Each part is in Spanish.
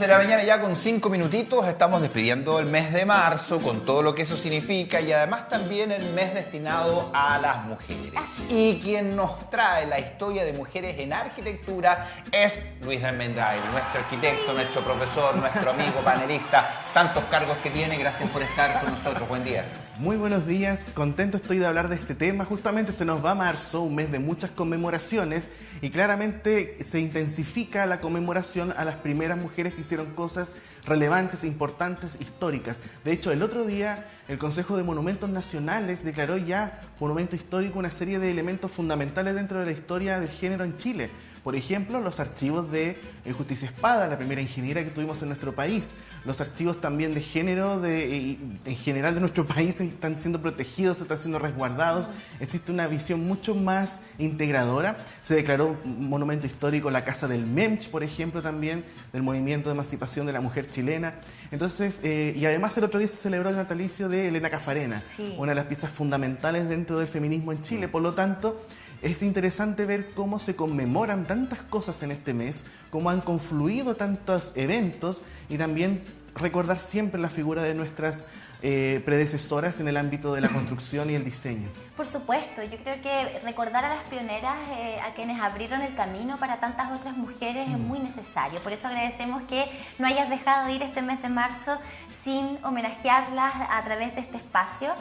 De la mañana ya con 5 minutitos estamos despidiendo el mes de marzo con todo lo que eso significa y además también el mes destinado a las mujeres. Y quien nos trae la historia de mujeres en arquitectura es Luis Almendrael, nuestro arquitecto, nuestro profesor, nuestro amigo, panelista, tantos cargos que tiene. Gracias por estar con nosotros. Buen día. Muy buenos días, contento estoy de hablar de este tema. Justamente se nos va marzo, un mes de muchas conmemoraciones y claramente se intensifica la conmemoración a las primeras mujeres que hicieron cosas relevantes, importantes, históricas. De hecho, el otro día el Consejo de Monumentos Nacionales declaró ya monumento histórico una serie de elementos fundamentales dentro de la historia del género en Chile. Por ejemplo, los archivos de Justicia Espada, la primera ingeniera que tuvimos en nuestro país. Los archivos también de género en general de nuestro país están siendo protegidos, están siendo resguardados. Existe una visión mucho más integradora. Se declaró monumento histórico la Casa del Memch, por ejemplo, también, del movimiento de emancipación de la mujer chilena. Entonces, y además el otro día se celebró el natalicio de Elena Cafarena, una de las piezas fundamentales dentro del feminismo en Chile. Por lo tanto, es interesante ver cómo se conmemoran tantas cosas en este mes, cómo han confluido tantos eventos y también recordar siempre la figura de nuestras predecesoras en el ámbito de la construcción y el diseño. Por supuesto, yo creo que recordar a las pioneras, a quienes abrieron el camino para tantas otras mujeres es muy necesario. Por eso agradecemos que no hayas dejado de ir este mes de marzo sin homenajearlas a través de este espacio.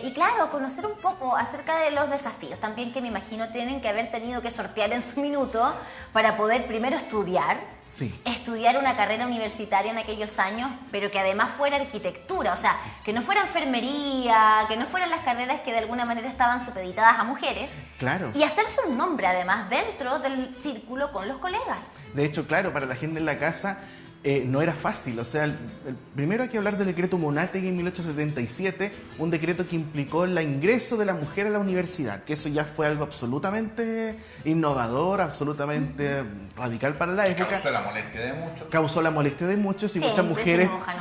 Y claro, conocer un poco acerca de los desafíos también que me imagino tienen que haber tenido que sortear en su minuto para poder primero estudiar. Sí. Estudiar una carrera universitaria en aquellos años, pero que además fuera arquitectura, o sea, que no fuera enfermería, que no fueran las carreras que de alguna manera estaban supeditadas a mujeres. Claro. Y hacerse un nombre además dentro del círculo con los colegas. De hecho, claro, para la gente en la casa no era fácil. O sea, primero hay que hablar del decreto Monátegui en 1877, un decreto que implicó el ingreso de la mujer a la universidad, que eso ya fue algo absolutamente innovador, absolutamente radical para la época. Causó la molestia de muchos. Causó la molestia de muchos y Sí,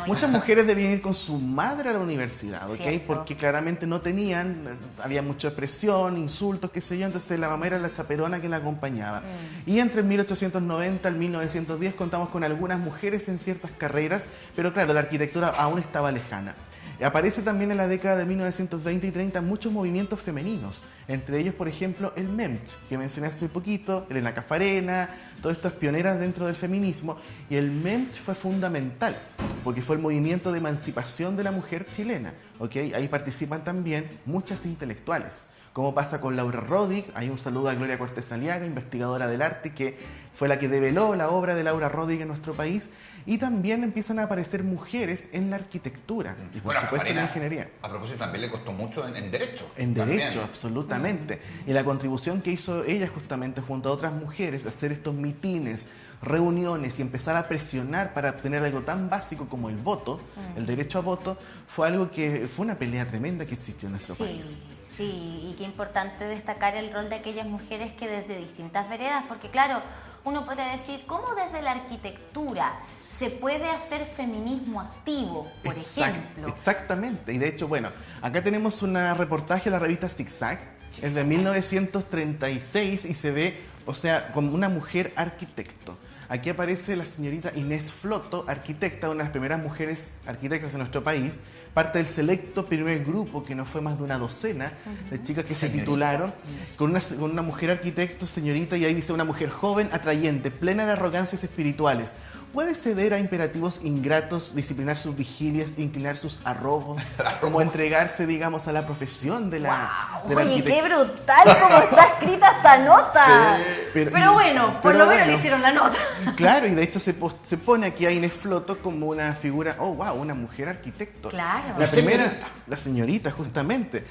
muchas mujeres debían ir con su madre a la universidad, ¿ok? Cierto. Porque claramente no tenían, había mucha presión, insultos, qué sé yo, entonces la mamá era la chaperona que la acompañaba. Y entre el 1890 al 1910 contamos con algunas mujeres en ciertas carreras, pero claro, la arquitectura aún estaba lejana. Aparece también en la década de 1920 y 30 muchos movimientos femeninos, entre ellos, por ejemplo, el MEMT, que mencioné hace poquito, Elena Cafarena, todas estas pioneras dentro del feminismo, y el MEMT fue fundamental, porque fue el movimiento de emancipación de la mujer chilena, ¿ok? Ahí participan también muchas intelectuales, como pasa con Laura Roddig. Hay un saludo a Gloria Cortés Aliaga, investigadora del arte, que fue la que develó la obra de Laura Roddig en nuestro país, y también empiezan a aparecer mujeres en la arquitectura y por supuesto en la ingeniería. A propósito, también le costó mucho en Derecho. En también. Derecho, absolutamente. Y la contribución que hizo ella justamente junto a otras mujeres, hacer estos mitines, reuniones y empezar a presionar para obtener algo tan básico como el voto, el derecho a voto, fue algo que fue una pelea tremenda que existió en nuestro país. Sí, y qué importante destacar el rol de aquellas mujeres que desde distintas veredas, porque claro, uno puede decir, ¿cómo desde la arquitectura se puede hacer feminismo activo, por ejemplo? Exactamente, y de hecho, bueno, acá tenemos un reportaje de la revista Zigzag, es de 1936 y se ve, o sea, como una mujer arquitecto. Aquí aparece la señorita Inés Floto, arquitecta, una de las primeras mujeres arquitectas en nuestro país, parte del selecto primer grupo, que no fue más de una docena de chicas que se titularon, con una mujer arquitecto, señorita, y ahí dice una mujer joven, atrayente, plena de arrogancias espirituales. Puede ceder a imperativos ingratos, disciplinar sus vigilias, inclinar sus arrobos, como entregarse, digamos, a la profesión de la, ¡Wow! de la Oye, arquitectura. qué brutal cómo está escrita esta nota. Sí, pero bueno, por lo menos le hicieron la nota. Claro, y de hecho se pone aquí a Inés Floto como una figura, oh wow, una mujer arquitecto. Claro. La primera, la señorita, justamente.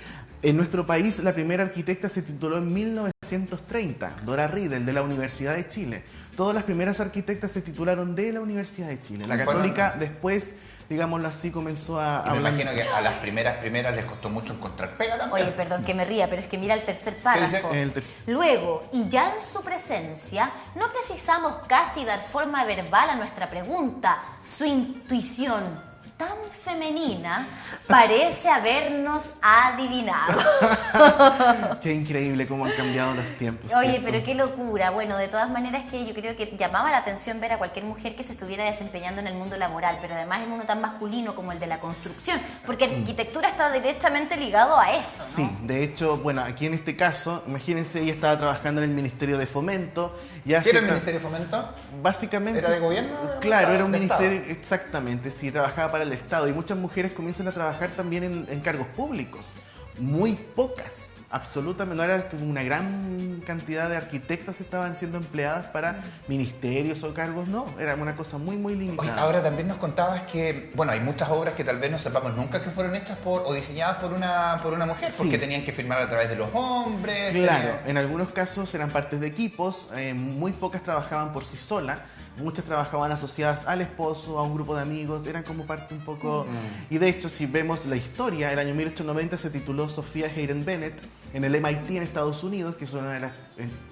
En nuestro país, la primera arquitecta se tituló en 1930, Dora Riedel, de la Universidad de Chile. Todas las primeras arquitectas se titularon de la Universidad de Chile. La católica después, digámoslo así, comenzó a me imagino que a las primeras les costó mucho encontrar pega también. Oye, perdón que me ría, pero es que mira el tercer párrafo. Luego, y ya en su presencia, no precisamos casi dar forma verbal a nuestra pregunta. Su intuición tan femenina, parece habernos adivinado. Qué increíble cómo han cambiado los tiempos. Oye, ¿cierto? pero qué locura. Bueno, de todas maneras que yo creo que llamaba la atención ver a cualquier mujer que se estuviera desempeñando en el mundo laboral, pero además en uno tan masculino como el de la construcción, porque arquitectura está directamente ligado a eso, ¿no? Sí, de hecho, bueno, aquí en este caso, imagínense, ella estaba trabajando en el Ministerio de Fomento. ¿Qué era el Ministerio de Fomento? Básicamente... ¿Era de gobierno? Claro, era un ¿De ministerio, Estado? exactamente, sí, trabajaba para el Estado. Y muchas mujeres comienzan a trabajar también en cargos públicos. Muy pocas, absolutamente, no era como una gran cantidad de arquitectas estaban siendo empleadas para ministerios o cargos, no, era una cosa muy, muy Oye, limitada. ahora también nos contabas que, bueno, hay muchas obras que tal vez no sepamos nunca que fueron hechas o diseñadas por una mujer, Sí. porque tenían que firmar a través de los hombres. Claro, en algunos casos eran partes de equipos, muy pocas trabajaban por sí solas, muchas trabajaban asociadas al esposo, a un grupo de amigos, eran como parte un poco... Y de hecho, si vemos la historia, el año 1890 se tituló Sophia Hayden Bennett en el MIT en Estados Unidos, que es una de las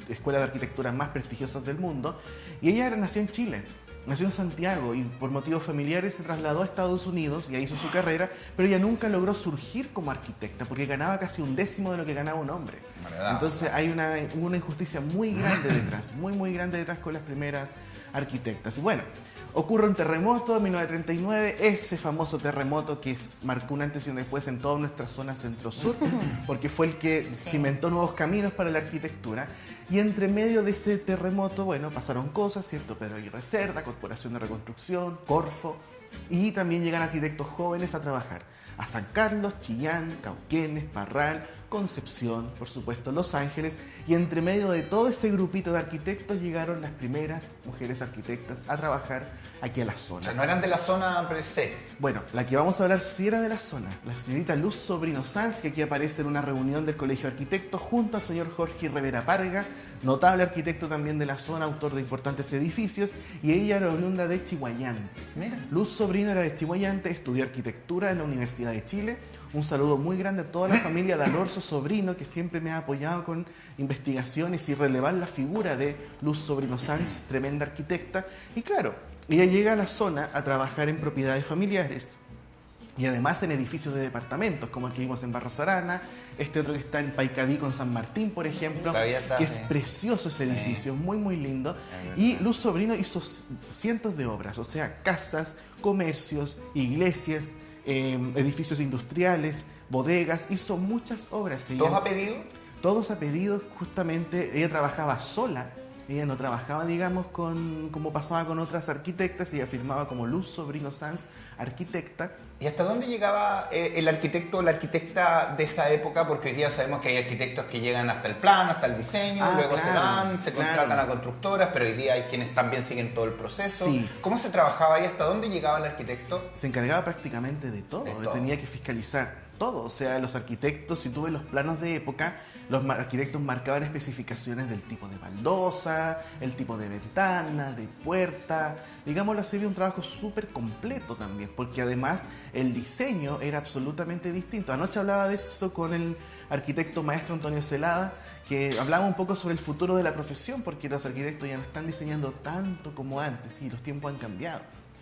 escuelas de arquitectura más prestigiosas del mundo, y ella nació en Chile. Nació en Santiago y por motivos familiares se trasladó a Estados Unidos y ahí hizo su carrera, pero ella nunca logró surgir como arquitecta porque ganaba casi 1/10 de lo que ganaba un hombre. ¿Verdad? Entonces hubo una injusticia muy grande detrás, muy grande detrás con las primeras arquitectas. Y bueno, ocurre un terremoto en 1939, ese famoso terremoto que marcó un antes y un después en toda nuestra zona centro-sur, porque fue el que cimentó nuevos caminos para la arquitectura. Y entre medio de ese terremoto, bueno, pasaron cosas, ¿cierto? Pedro Aguirre Cerda, Corporación de Reconstrucción, Corfo, y también llegan arquitectos jóvenes a trabajar a San Carlos, Chillán, Cauquenes, Parral, Concepción, por supuesto, Los Ángeles, y entre medio de todo ese grupito de arquitectos llegaron las primeras mujeres arquitectas a trabajar aquí a la O zona. sea, no eran de la zona per se. Bueno, la que vamos a hablar sí era de la zona, la señorita Luz Sobrino Sanz, que aquí aparece en una reunión del Colegio de Arquitectos junto al señor Jorge Rivera Parga, notable arquitecto también de la zona, autor de importantes edificios, y ella era oriunda de Chihuayante. Mira. Luz Sobrino era de Chihuayante, estudió arquitectura en la Universidad de Chile. Un saludo muy grande a toda la familia de Alorzo Sobrino, que siempre me ha apoyado con investigaciones y relevar la figura de Luz Sobrino Sanz, tremenda arquitecta. Y claro, ella llega a la zona a trabajar en propiedades familiares y además en edificios de departamentos, como el que vimos en Barros Arana, este otro que está en Paicaví con San Martín, por ejemplo, Todavía está, que es sí. precioso ese edificio, muy lindo. Y Luz Sobrino hizo cientos de obras, o sea, casas, comercios, iglesias, edificios industriales, bodegas, hizo muchas obras. ¿Todos a pedido? Todos a pedido, justamente. Ella trabajaba sola, ella no trabajaba, digamos, como pasaba con otras arquitectas, ella firmaba como Luz Sobrino Sanz, arquitecta. ¿Y hasta dónde llegaba el arquitecto o la arquitecta de esa época? Porque hoy día sabemos que hay arquitectos que llegan hasta el plano, hasta el diseño, luego se van, se contratan a constructoras, pero hoy día hay quienes también siguen todo el proceso. Sí. ¿Cómo se trabajaba y hasta dónde llegaba el arquitecto? Se encargaba prácticamente de todo, De todo. tenía que fiscalizar todo, o sea, los arquitectos, si tú ves los planos de época, los arquitectos marcaban especificaciones del tipo de baldosa, el tipo de ventana, de puerta, digámoslo así, de un trabajo súper completo también, porque además el diseño era absolutamente distinto. Anoche hablaba de eso con el arquitecto maestro Antonio Celada, que hablaba un poco sobre el futuro de la profesión, porque los arquitectos ya no están diseñando tanto como antes, y los tiempos han cambiado.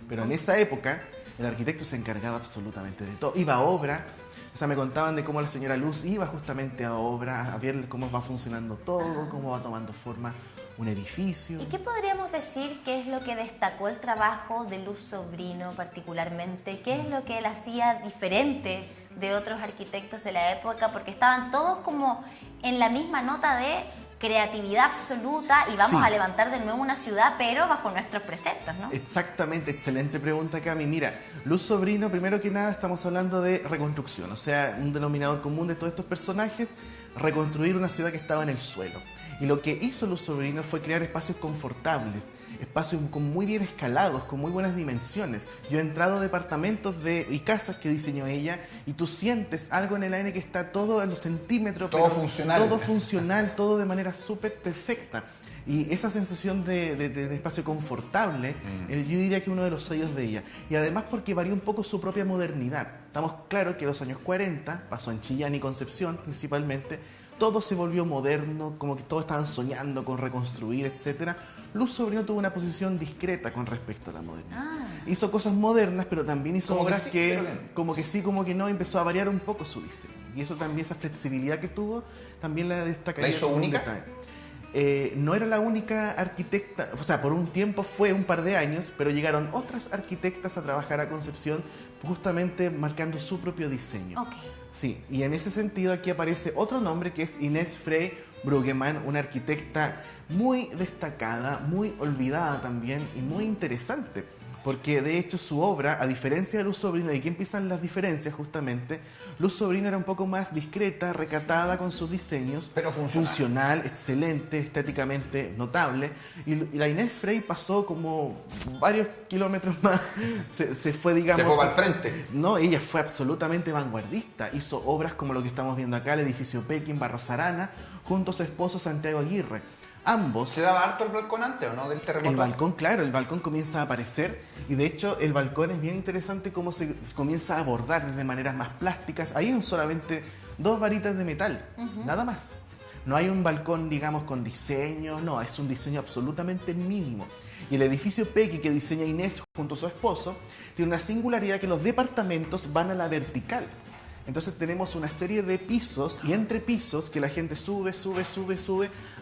Pero en esa época, el arquitecto se encargaba absolutamente de todo. Iba a obra, o sea, me contaban de cómo la señora Luz iba justamente a obra, a ver cómo va funcionando todo, cómo va tomando forma un edificio. ¿Y qué podríamos decir que es lo que destacó el trabajo de Luz Sobrino particularmente? ¿Qué es lo que él hacía diferente de otros arquitectos de la época? Porque estaban todos como en la misma nota de creatividad absoluta y vamos Sí. a levantar de nuevo una ciudad, pero bajo nuestros preceptos, ¿no? Exactamente, excelente pregunta, Cami. Mira, Luz Sobrino, primero que nada estamos hablando de reconstrucción, o sea, un denominador común de todos estos personajes, reconstruir una ciudad que estaba en el suelo. Y lo que hizo Luz Sobrino fue crear espacios confortables, espacios muy bien escalados, con muy buenas dimensiones. Yo he entrado a departamentos y casas que diseñó ella y tú sientes algo en el aire que está todo a los centímetros. Todo pero funcional. Todo funcional, todo de manera súper perfecta. Y esa sensación de espacio confortable, yo diría que uno de los sellos de ella. Y además porque varió un poco su propia modernidad. Estamos claros que en los años 40, pasó en Chillán y Concepción principalmente, todo se volvió moderno, como que todos estaban soñando con reconstruir, etc. Luz Sobrino tuvo una posición discreta con respecto a la modernidad. Hizo cosas modernas, pero también hizo Como que obras sí, que, pero que- como que sí, como que no, empezó a variar un poco su diseño. Y eso también, esa flexibilidad que tuvo, también la destacaría. ¿La hizo como un única? detalle. No era la única arquitecta, o sea, por un tiempo fue un par de años, pero llegaron otras arquitectas a trabajar a Concepción, justamente marcando su propio diseño. Ok. Sí, y en ese sentido aquí aparece otro nombre que es Inés Frey Bruggemann, una arquitecta muy destacada, muy olvidada también y muy interesante. Porque de hecho su obra, a diferencia de Luz Sobrino, y aquí empiezan las diferencias justamente, Luz Sobrino era un poco más discreta, recatada con sus diseños, Pero funcional. excelente, estéticamente notable, y la Inés Frey pasó como varios kilómetros más, se fue, digamos... Se fue para el frente. No, ella fue absolutamente vanguardista, hizo obras como lo que estamos viendo acá, el edificio Pekín, Barros Arana, junto a su esposo Santiago Aguirre. Ambos... ¿Se daba harto el balcón antes o no del terremoto? El balcón, claro, el balcón comienza a aparecer y de hecho el balcón es bien interesante cómo se comienza a abordar de maneras más plásticas. Ahí hay solamente 2 varitas de metal, nada más. No hay un balcón, digamos, con diseño, no, es un diseño absolutamente mínimo. Y el edificio Pequi que diseña Inés junto a su esposo tiene una singularidad que los departamentos van a la vertical. Entonces tenemos una serie de pisos y entre pisos que la gente sube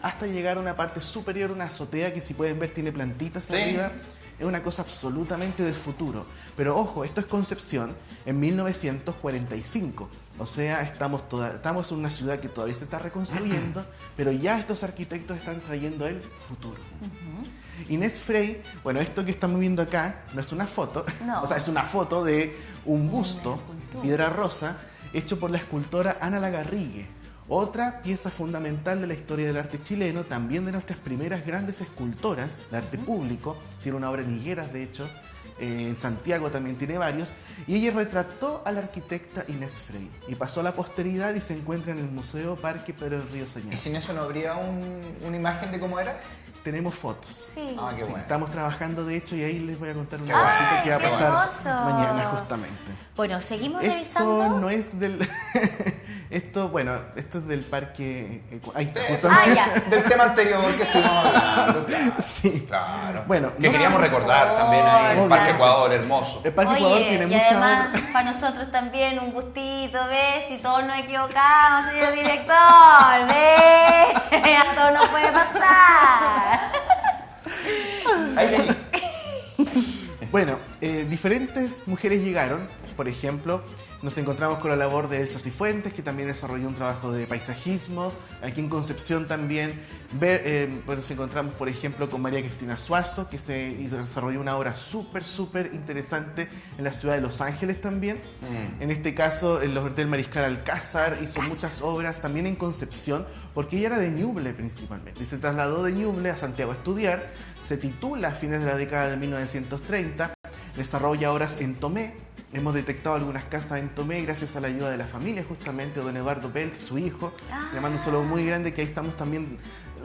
hasta llegar a una parte superior, una azotea que si pueden ver tiene plantitas Sí. arriba. Es una cosa absolutamente del futuro. Pero ojo, esto es Concepción en 1945. O sea, estamos en una ciudad que todavía se está reconstruyendo, pero ya estos arquitectos están trayendo el futuro. Inés Frey, bueno, esto que estamos viendo acá no es una foto, No. o sea, es una foto de un busto, escultura. piedra rosa, hecho por la escultora Ana Lagarrigue. Otra pieza fundamental de la historia del arte chileno, también de nuestras primeras grandes escultoras de arte público. Tiene una obra en Higueras, de hecho, en Santiago también tiene varios. Y ella retrató a la arquitecta Inés Frey. Y pasó a la posteridad y se encuentra en el Museo Parque Pedro del Río ¿Y Señal. sin eso no habría una imagen de cómo era? Tenemos fotos. Sí. Ah, qué Sí, bueno. estamos trabajando de hecho y ahí les voy a contar una Qué bueno, cosita que va a qué pasar hermoso. mañana justamente. Bueno, seguimos Esto revisando. no es del... esto es del parque... Ahí está, Sí. justamente. Ah, ya. Del tema anterior que estuvimos hablando. Claro. Sí. Claro. Bueno, que no queríamos sé. recordar también ahí el Obvio. Parque Ecuador, hermoso. El Parque Oye, Ecuador tiene y mucha además obra. para nosotros también un gustito, ¿ves? Si todos nos equivocamos, señor director, ¿ves? A todos nos puede pasar. Ahí tení. Bueno, diferentes mujeres llegaron. Por ejemplo, nos encontramos con la labor de Elsa Cifuentes, que también desarrolló un trabajo de paisajismo. Aquí en Concepción también nos encontramos, por ejemplo, con María Cristina Suazo, que desarrolló una obra súper interesante en la ciudad de Los Ángeles también. En este caso, en los Hotel Mariscal Alcázar hizo muchas obras también en Concepción, porque ella era de Ñuble principalmente. Y se trasladó de Ñuble a Santiago a estudiar. Se titula a fines de la década de 1930. Desarrolla obras en Tomé. Hemos detectado algunas casas en Tomé gracias a la ayuda de la familia, justamente, don Eduardo Belt, su hijo. Le mando un saludo muy grande, que ahí estamos también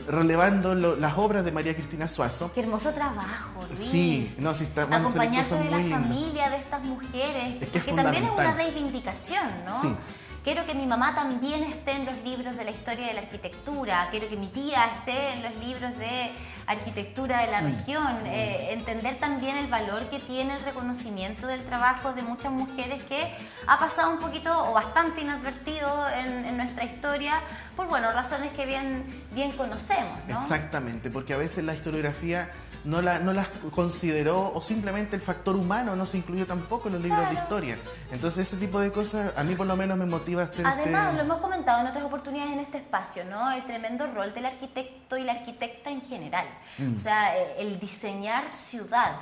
relevando las obras de María Cristina Suazo. Qué hermoso trabajo, Luis. Sí, no, sí, van a salir Acompañarse cosas de muy la lindas. familia de estas mujeres, Es que es porque también es una fundamental. reivindicación, ¿no? Sí. Quiero que mi mamá también esté en los libros de la historia de la arquitectura, quiero que mi tía esté en los libros de arquitectura de la región, entender también el valor que tiene el reconocimiento del trabajo de muchas mujeres que ha pasado un poquito o bastante inadvertido en nuestra historia por, bueno, razones que bien conocemos, ¿no? Exactamente, porque a veces la historiografía no las consideró, o simplemente el factor humano no se incluyó tampoco en los libros de historia. Entonces ese tipo de cosas a mí por lo menos me motiva a hacer Además, lo hemos comentado en otras oportunidades en este espacio, ¿no? El tremendo rol del arquitecto y la arquitecta en general. O sea, el diseñar ciudad,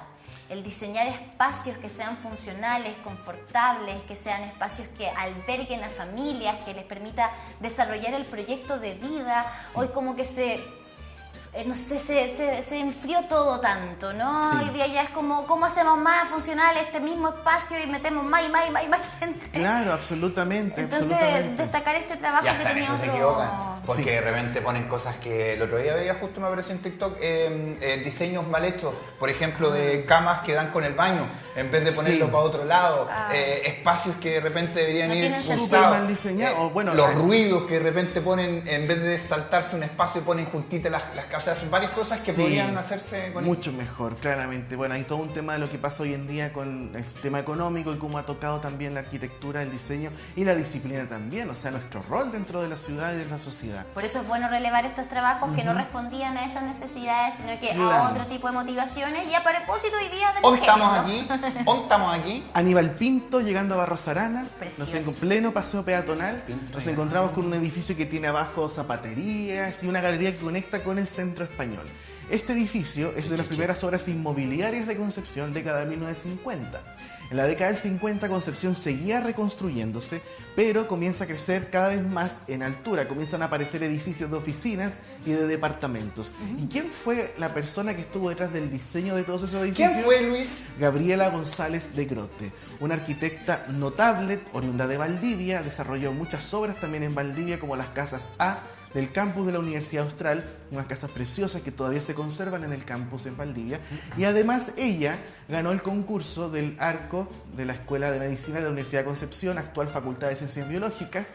el diseñar espacios que sean funcionales, confortables, que sean espacios que alberguen a familias, que les permita desarrollar el proyecto de vida. Hoy como que no sé, se enfrió todo tanto, ¿no? Sí. Hoy día ya es como, ¿cómo hacemos más funcional este mismo espacio y metemos más gente? Claro, absolutamente, Entonces, absolutamente. destacar este trabajo Ya que está, en tenía eso se otro... equivocan. Porque Sí. de repente ponen cosas que el otro día veía, justo me apareció en TikTok, diseños mal hechos. Por ejemplo, de camas que dan con el baño, en vez de ponerlo Sí. para otro lado. Espacios que de repente deberían No ir tienen sentido. Súper usados. mal diseñado. Bueno, los ruidos que de repente ponen, en vez de saltarse un espacio, ponen juntitas las casas. Son varias cosas que Sí, podrían hacerse con mucho mejor, claramente. Bueno, hay todo un tema de lo que pasa hoy en día con el sistema económico y cómo ha tocado también la arquitectura, el diseño y la disciplina también, o sea, nuestro rol dentro de la ciudad y de la sociedad. Por eso es bueno relevar estos trabajos que no respondían a esas necesidades, sino que a Claro. otro tipo de motivaciones. Y a propósito hoy día de ¿Dónde mujeres, estamos ¿no? aquí? ¿Dónde estamos aquí? Aníbal Pinto, llegando a Barros Arana, Precioso. en pleno paseo peatonal, Pinto, nos ya. encontramos con un edificio que tiene abajo zapaterías y una galería que conecta con el centro español. Este edificio es de las primeras obras inmobiliarias de Concepción, década de 1950. En la década del 50 Concepción seguía reconstruyéndose, pero comienza a crecer cada vez más en altura. Comienzan a aparecer edificios de oficinas y de departamentos. ¿Y quién fue la persona que estuvo detrás del diseño de todos esos edificios? ¿Quién fue, Luis? Gabriela González de Grote, una arquitecta notable, oriunda de Valdivia, desarrolló muchas obras también en Valdivia, como las casas A del campus de la Universidad Austral, unas casas preciosas que todavía se conservan en el campus en Valdivia, y además ella ganó el concurso del arco de la Escuela de Medicina de la Universidad de Concepción, actual Facultad de Ciencias Biológicas,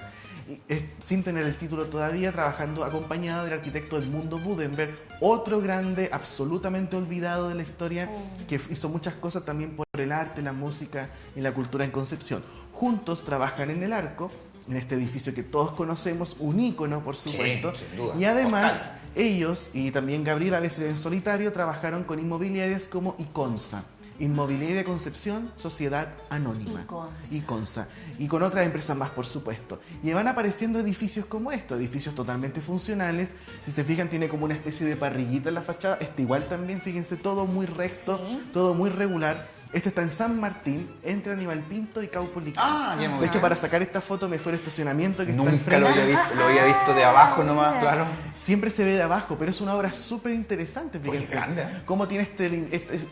sin tener el título todavía, trabajando acompañada del arquitecto Edmundo Budenberg, otro grande, absolutamente olvidado de la historia, que hizo muchas cosas también por el arte, la música y la cultura en Concepción. Juntos trabajan en el arco, en este edificio que todos conocemos, un ícono por supuesto, sin duda. y además Total. ellos y también Gabriela, a veces en solitario, trabajaron con inmobiliarias como Iconsa, Inmobiliaria Concepción, Sociedad Anónima, Iconsa, y con otras empresas más, por supuesto. Y van apareciendo edificios como estos, edificios totalmente funcionales. Si se fijan, tiene como una especie de parrillita en la fachada. Este igual también, fíjense, todo muy recto, todo muy regular. Este está en San Martín, entre Aníbal Pinto y Caupolicán. Ah, ya me voy. De hecho, para sacar esta foto me fue al estacionamiento que está al Nunca frente. lo había visto de abajo nomás, claro. Siempre se ve de abajo, pero es una obra súper interesante. Oye, Fíjense grande. cómo tiene este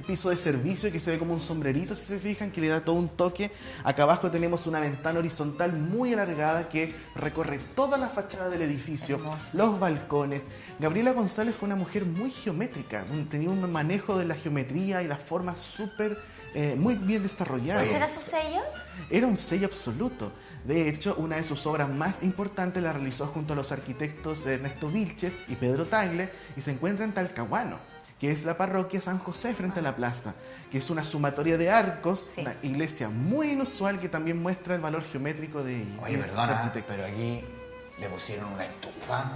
piso de servicio que se ve como un sombrerito, si se fijan, que le da todo un toque. Acá abajo tenemos una ventana horizontal muy alargada que recorre toda la fachada del edificio, los balcones. Gabriela González fue una mujer muy geométrica, tenía un manejo de la geometría y las formas súper, muy bien desarrolladas. ¿Ese era su sello? Era un sello absoluto. De hecho, una de sus obras más importantes la realizó junto a los arquitectos Ernesto Vilches y Pedro Tagle, y se encuentra en Talcahuano, que es la parroquia San José frente a la plaza, que es una sumatoria de arcos, Sí. una iglesia muy inusual que también muestra el valor geométrico de Oye, de sus perdona, arquitectos. pero aquí le pusieron una estufa.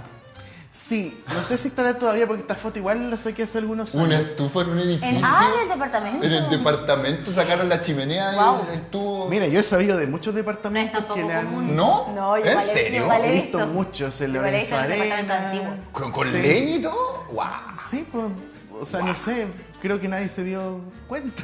Sí, no sé si estará todavía porque esta foto igual la saqué hace algunos años. Una estufa en un edificio. En el departamento. En el departamento sacaron la chimenea Guau. y el tubo. Mira, yo he sabido de muchos No es departamentos tampoco que le han... común. ¿No? No, yo ¿En igual he- serio? yo igual He visto muchos, el Igual he Lorenzo visto en el departamento Arena. antiguo. ¿Con Sí. leña y todo? ¡Guau! Sí, pues, o sea, no sé, creo que nadie se dio cuenta.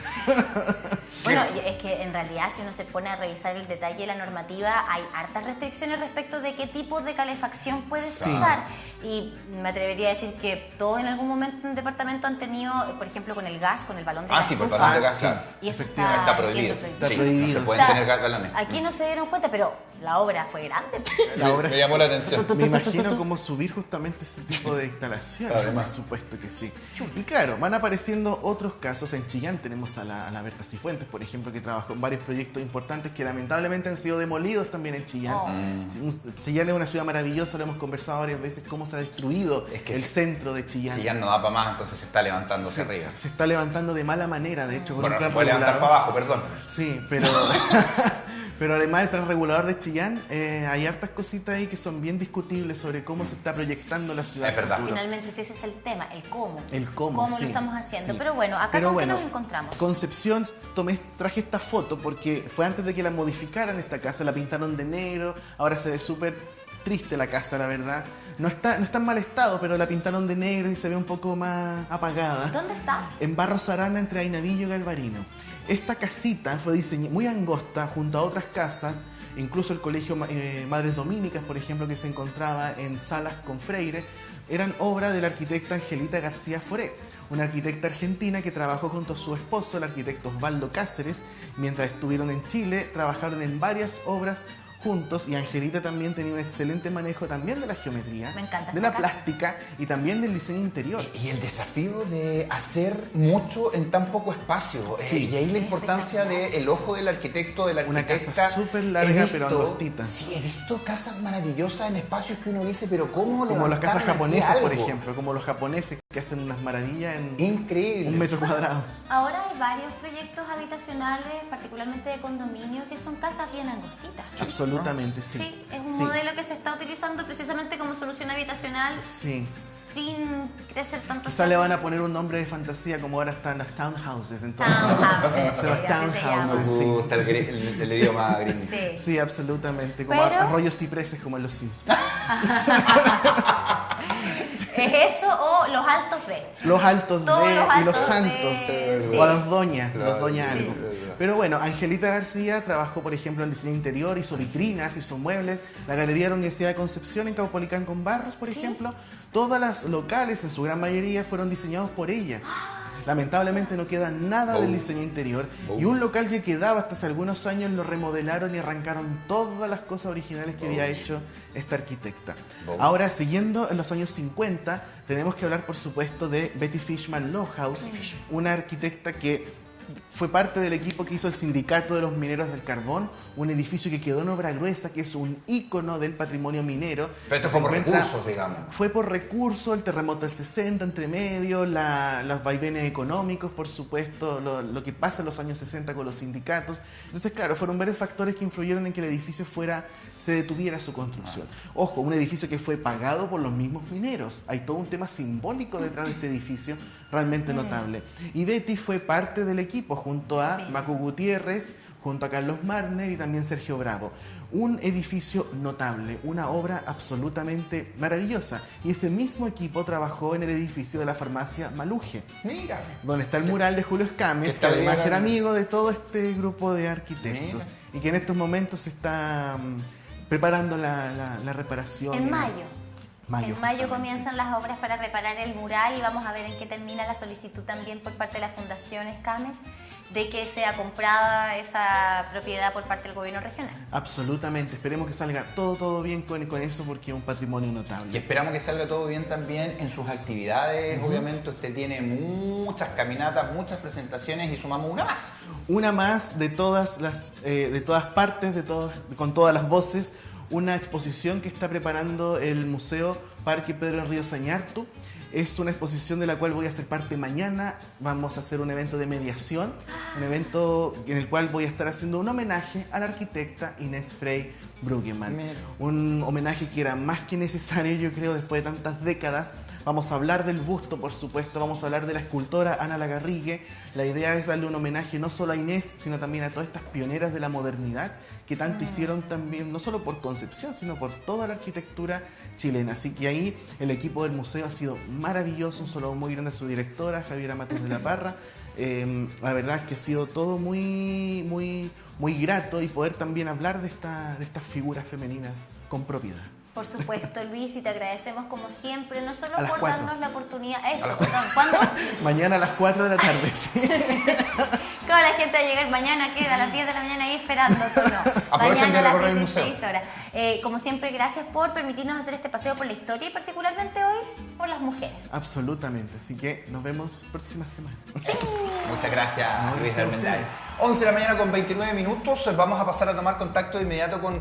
Bueno, y es que en realidad si uno se pone a revisar el detalle de la normativa, hay hartas restricciones respecto de qué tipo de calefacción puedes Sí. usar. Y me atrevería a decir que todos en algún momento en un departamento han tenido, por ejemplo, con el gas, con el balón de Ah, la sí, por el estufa. balón de gas, sí. claro. Y eso Efectivamente. Está prohibido. yendo Está Sí, prohibido, no se sí. pueden O sea, tener galones. aquí no se dieron cuenta, pero la obra fue grande. La obra Me llamó la atención. Me imagino cómo subir justamente ese tipo de instalaciones, Además. por supuesto que sí. Y claro, van apareciendo otros casos. En Chillán tenemos a la Berta Cifuentes, por ejemplo, que trabajó en varios proyectos importantes que lamentablemente han sido demolidos también en Chillán. Oh. Chillán es una ciudad maravillosa, lo hemos conversado varias veces, cómo se ha destruido Es que el centro de Chillán. Si ya no da para más, entonces se está levantando hacia arriba. Se está levantando de mala manera, de hecho, con Bueno, un se plan puede levantar regulador. para abajo, perdón. Sí, pero, pero además el plan regulador de Chillán, hay hartas cositas ahí que son bien discutibles sobre cómo se está proyectando la ciudad. Es verdad. futuro. Finalmente, si ese es el tema, el cómo. El cómo, sí, lo estamos haciendo. sí. Pero bueno, acá Pero con bueno, qué nos encontramos. Concepción, traje esta foto porque fue antes de que la modificaran esta casa, la pintaron de negro, ahora se ve súper triste la casa, la verdad. No está en mal estado, pero la pintaron de negro y se ve un poco más apagada. ¿Dónde está? En Barros Arana, entre Ainavillo y Galvarino. Esta casita fue diseñada muy angosta junto a otras casas, incluso el colegio Madres Dominicas, por ejemplo, que se encontraba en Salas con Freire, eran obra de la arquitecta Angelita García Foré, una arquitecta argentina que trabajó junto a su esposo, el arquitecto Osvaldo Cáceres. Mientras estuvieron en Chile, trabajaron en varias obras juntos, y Angelita también tenía un excelente manejo también de la geometría, Me encanta de esta la casa. plástica y también del diseño interior. Y el desafío de hacer mucho en tan poco espacio. Sí. Y ahí la importancia del ojo del arquitecto, de la Una arquitecta. casa súper larga, He pero angostita. Sí, he visto casas maravillosas en espacios que uno dice, pero ¿cómo Como las casas levantaron aquí japonesas, por algo? ejemplo, como los japoneses que hacen unas maravillas en Increíble. 1 metro cuadrado. Ahora hay varios proyectos habitacionales, particularmente de condominio, que son casas bien angostitas. Absolutamente, sí. Sí, es un Sí. modelo que se está utilizando precisamente como solución habitacional Sí. sin crecer tanto. Quizá le van a poner un nombre de fantasía como ahora están las townhouses. Entonces, Townhouses, Se los sí, así se llama. townhouses, Nos sí. gusta el idioma gringo. Sí. Sí, absolutamente. Como Pero- arroyos cipreses como en los Sims. ¿Es eso o los altos de? Los altos Todos de los y los altos santos. de- O a los doña, Claro, los doña sí, algo. verdad. Pero bueno, Angelita García trabajó, por ejemplo, en diseño interior, hizo vitrinas, hizo muebles. La Galería de la Universidad de Concepción en Caupolicán con Barros, por ejemplo. Todas las locales, en su gran mayoría, fueron diseñados por ella. Lamentablemente no queda nada del diseño interior. Y un local que quedaba hasta hace algunos años lo remodelaron y arrancaron todas las cosas originales que había hecho esta arquitecta. Ahora, siguiendo en los años 50, tenemos que hablar, por supuesto, de Betty Fishman Lowhouse, una arquitecta que fue parte del equipo que hizo el Sindicato de los Mineros del Carbón, un edificio que quedó en obra gruesa, que es un ícono del patrimonio minero. Pero esto Se fue por encuentra- recursos, digamos. Fue por recursos, el terremoto del 60 entre medio, los vaivenes económicos, por supuesto, lo que pasa en los años 60 con los sindicatos. Entonces, claro, fueron varios factores que influyeron en que el edificio se detuviera su construcción. Ojo, un edificio que fue pagado por los mismos mineros. Hay todo un tema simbólico detrás de este edificio realmente notable. Y Betty fue parte del equipo junto a Macu Gutiérrez, junto a Carlos Marner y también Sergio Bravo. Un edificio notable, una obra absolutamente maravillosa. Y ese mismo equipo trabajó en el edificio de la farmacia Maluje, Mira. donde está el mural de Julio Escames, Que que está además bien. era amigo de todo este grupo de arquitectos. Y que en estos momentos se está preparando la reparación. En y la- mayo. En mayo justamente. comienzan las obras para reparar el mural y vamos a ver en qué termina la solicitud también por parte de la Fundación Escames de que sea comprada esa propiedad por parte del gobierno regional. Absolutamente. Esperemos que salga todo bien con eso porque es un patrimonio Y notable. esperamos que salga todo bien también en sus actividades. Obviamente usted tiene muchas caminatas, muchas presentaciones y sumamos una más. Una más de todas partes, con todas las voces, una exposición que está preparando el Museo Parque Pedro Río Sañartu. Es una exposición de la cual voy a ser parte mañana. Vamos a hacer un evento de mediación, un evento en el cual voy a estar haciendo un homenaje a la arquitecta Inés Frey Bruggemann. Mira. Un homenaje que era más que necesario, yo creo, después de tantas décadas. Vamos a hablar del busto, por supuesto, vamos a hablar de la escultora Ana Lagarrigue. La idea es darle un homenaje no solo a Inés, sino también a todas estas pioneras de la modernidad que tanto hicieron también, no solo por Concepción, sino por toda la arquitectura chilena. Así que ahí el equipo del museo ha sido maravilloso, un saludo muy grande a su directora, Javiera Matos de la Parra. La verdad es que ha sido todo muy grato y poder también hablar de estas figuras femeninas con propiedad. Por supuesto, Luis, y te agradecemos como siempre, no solo A las por 4. darnos la oportunidad. Eso, perdón, ¿cuándo? Mañana a las 4 de la tarde, sí. Claro, la gente va a llegar mañana, queda a las 10 de la mañana ahí esperando, tú no. Aprovechen de Mañana a recorrer las el museo. 16 horas. Como siempre, gracias por permitirnos hacer este paseo por la historia y particularmente hoy por las mujeres. Absolutamente. Así que nos vemos próxima semana. Muchas gracias, Luis gracias a Armendáriz. ustedes. 11 de la mañana con 29 minutos. Vamos a pasar a tomar contacto de inmediato con